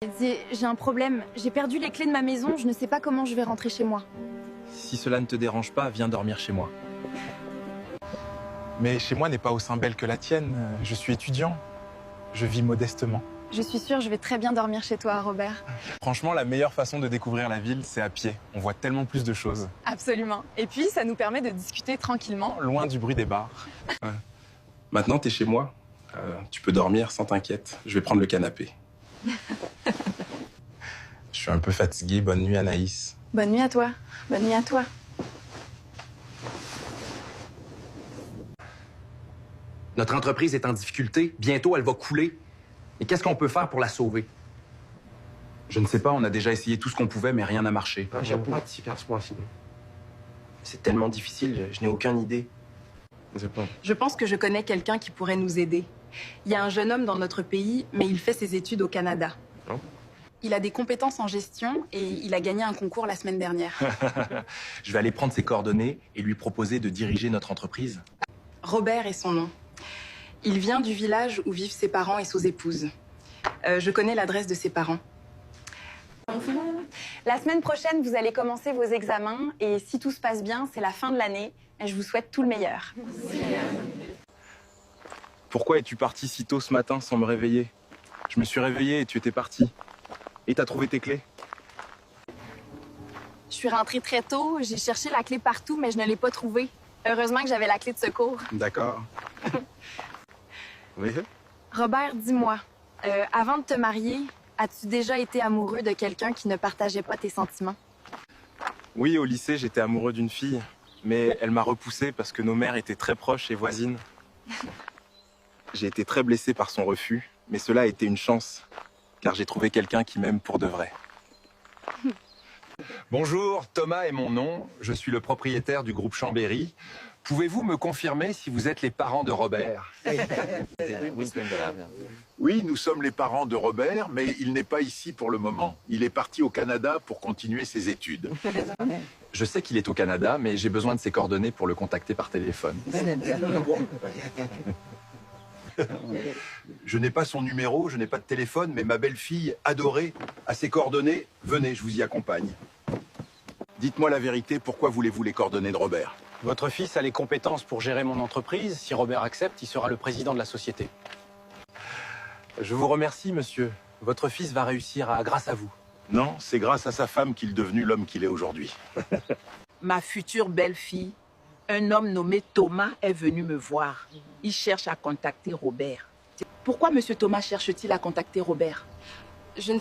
J'ai un problème. J'ai perdu les clés de ma maison, je ne sais pas comment je vais rentrer chez moi. Si cela ne te dérange pas, viens dormir chez moi. Mais chez moi n'est pas aussi belle que la tienne. Je suis étudiant. Je vis modestement. Je suis sûre, je vais très bien dormir chez toi, Robert. Franchement, la meilleure façon de découvrir la ville, c'est à pied. On voit tellement plus de choses. Absolument. Et puis, ça nous permet de discuter tranquillement. Loin du bruit des bars. Ouais. Maintenant, t'es chez moi. Tu peux dormir sans t'inquiète. Je vais prendre le canapé. Je suis un peu fatigué. Bonne nuit, Anaïs. Bonne nuit à toi. Bonne nuit à toi. Notre entreprise est en difficulté. Bientôt, elle va couler. Et qu'est-ce qu'on peut faire pour la sauver? Je ne sais pas, on a déjà essayé tout ce qu'on pouvait, mais rien n'a marché. Je ne peux pas t'y faire ce mois, sinon. C'est tellement difficile, je n'ai aucune idée. Je pense que je connais quelqu'un qui pourrait nous aider. Il y a un jeune homme dans notre pays, mais il fait ses études au Canada. Oh. Il a des compétences en gestion et il a gagné un concours la semaine dernière. Je vais aller prendre ses coordonnées et lui proposer de diriger notre entreprise. Robert est son nom. Il vient du village où vivent ses parents et ses épouses. Je connais l'adresse de ses parents. La semaine prochaine, vous allez commencer vos examens et si tout se passe bien, c'est la fin de l'année. Je vous souhaite tout le meilleur. Pourquoi es-tu parti si tôt ce matin sans me réveiller? Je me suis réveillé et tu étais parti. Et t'as trouvé tes clés? Je suis rentrée très tôt, j'ai cherché la clé partout, mais je ne l'ai pas trouvée. Heureusement que j'avais la clé de secours. D'accord. Oui. Robert, dis-moi, avant de te marier, as-tu déjà été amoureux de quelqu'un qui ne partageait pas tes sentiments? Oui, au lycée, j'étais amoureux d'une fille, mais elle m'a repoussé parce que nos mères étaient très proches et voisines. J'ai été très blessé par son refus, mais cela a été une chance, car j'ai trouvé quelqu'un qui m'aime pour de vrai. Bonjour, Thomas est mon nom. Je suis le propriétaire du groupe Chambéry. Pouvez-vous me confirmer si vous êtes les parents de Robert? Oui, nous sommes les parents de Robert, mais il n'est pas ici pour le moment. Il est parti au Canada pour continuer ses études. Je sais qu'il est au Canada, mais j'ai besoin de ses coordonnées pour le contacter par téléphone. Je n'ai pas son numéro, je n'ai pas de téléphone, mais ma belle-fille adorée a ses coordonnées. Venez, je vous y accompagne. Dites-moi la vérité, pourquoi voulez-vous les coordonnées de Robert? Votre fils a les compétences pour gérer mon entreprise. Si Robert accepte, il sera le président de la société. Je vous remercie, monsieur. Votre fils va réussir grâce à vous. Non, c'est grâce à sa femme qu'il est devenu l'homme qu'il est aujourd'hui. Ma future belle-fille, un homme nommé Thomas est venu me voir. Il cherche à contacter Robert. Pourquoi M. Thomas cherche-t-il à contacter Robert? Je ne